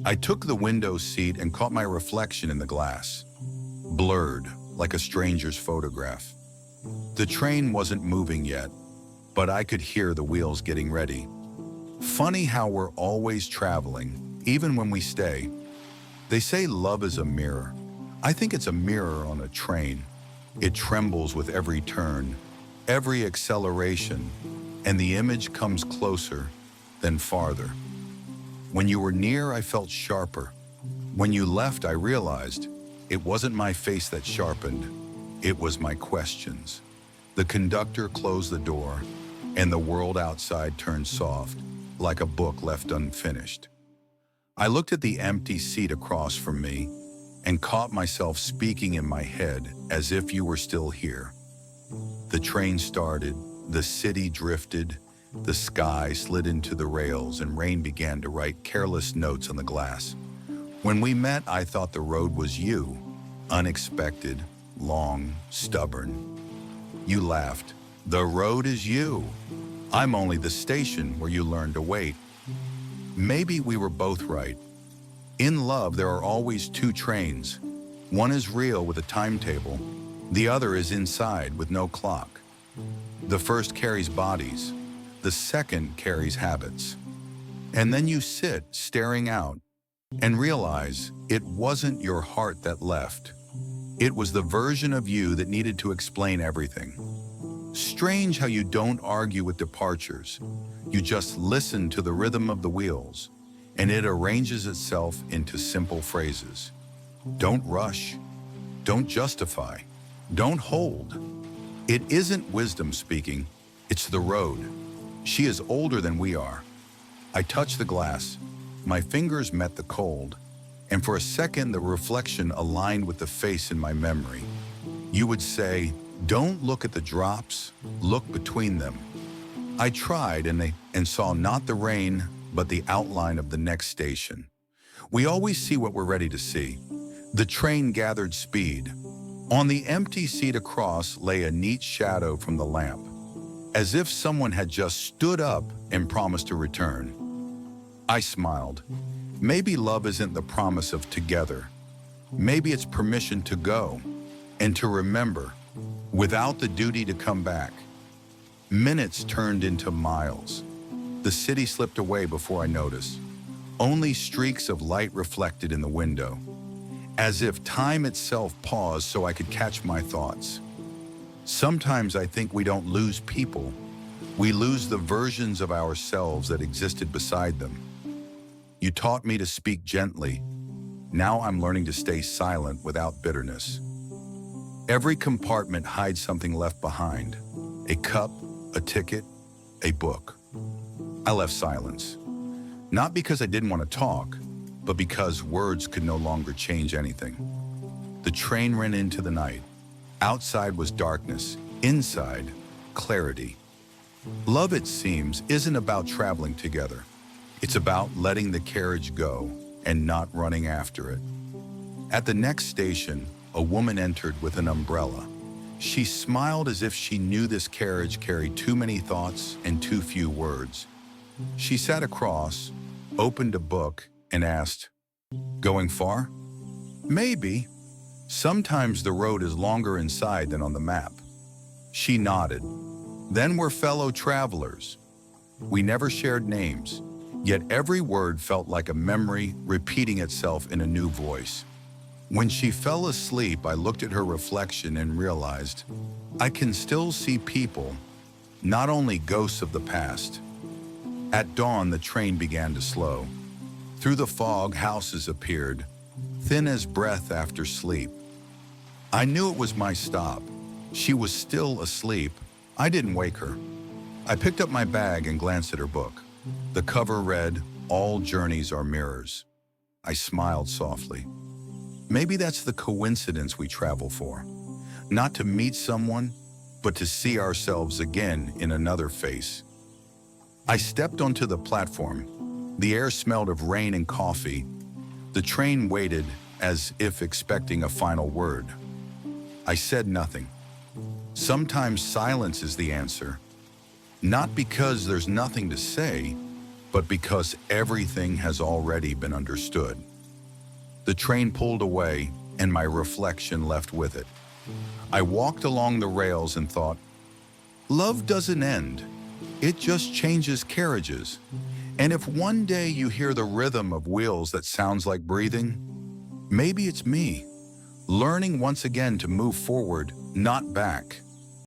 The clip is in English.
I took the window seat and caught my reflection in the glass, blurred like a stranger's photograph. The train wasn't moving yet, but I could hear the wheels getting ready. Funny how we're always traveling, even when we stay. They say love is a mirror. I think it's a mirror on a train. It trembles with every turn, every acceleration, and the image comes closer, then farther. When you were near, I felt sharper. When you left, I realized it wasn't my face that sharpened, it was my questions. The conductor closed the door, and the world outside turned soft, like a book left unfinished. I looked at the empty seat across from me and caught myself speaking in my head as if you were still here. The train started, the city drifted, the sky slid into the rails, and rain began to write careless notes on the glass. When we met, I thought the road was you, unexpected, long, stubborn. You laughed. The road is you. I'm only the station where you learn to wait. Maybe we were both right. In love, there are always two trains. One is real with a timetable. The other is inside with no clock. The first carries bodies. The second carries habits. And then you sit staring out and realize it wasn't your heart that left. It was the version of you that needed to explain everything. Strange how you don't argue with departures. You just listen to the rhythm of the wheels, and it arranges itself into simple phrases. Don't rush. Don't justify. Don't hold. It isn't wisdom speaking, it's the road. She is older than we are. I touched the glass, my fingers met the cold, and for a second the reflection aligned with the face in my memory. You would say, don't look at the drops, look between them. I tried and saw not the rain, but the outline of the next station. We always see what we're ready to see. The train gathered speed. On the empty seat across lay a neat shadow from the lamp, as if someone had just stood up and promised to return. I smiled. Maybe love isn't the promise of together. Maybe it's permission to go and to remember, without the duty to come back. Minutes turned into miles. The city slipped away before I noticed. Only streaks of light reflected in the window, as if time itself paused so I could catch my thoughts. Sometimes I think we don't lose people. We lose the versions of ourselves that existed beside them. You taught me to speak gently. Now I'm learning to stay silent without bitterness. Every compartment hides something left behind. A cup, a ticket, a book. I left silence. Not because I didn't want to talk, but because words could no longer change anything. The train ran into the night. Outside was darkness. Inside, clarity. Love, it seems, isn't about traveling together. It's about letting the carriage go and not running after it. At the next station, a woman entered with an umbrella. She smiled as if she knew this carriage carried too many thoughts and too few words. She sat across, opened a book, and asked, "Going far?" "Maybe. Sometimes the road is longer inside than on the map." She nodded. Then we're fellow travelers. We never shared names, yet every word felt like a memory repeating itself in a new voice. When she fell asleep, I looked at her reflection and realized I can still see people, not only ghosts of the past. At dawn, the train began to slow. Through the fog, houses appeared, thin as breath after sleep. I knew it was my stop. She was still asleep. I didn't wake her. I picked up my bag and glanced at her book. The cover read, "All journeys are mirrors." I smiled softly. Maybe that's the coincidence we travel for. Not to meet someone, but to see ourselves again in another face. I stepped onto the platform. The air smelled of rain and coffee. The train waited as if expecting a final word. I said nothing. Sometimes silence is the answer. Not because there's nothing to say, but because everything has already been understood. The train pulled away, and my reflection left with it. I walked along the rails and thought, love doesn't end. It just changes carriages. And if one day you hear the rhythm of wheels that sounds like breathing, maybe it's me, learning once again to move forward, not back.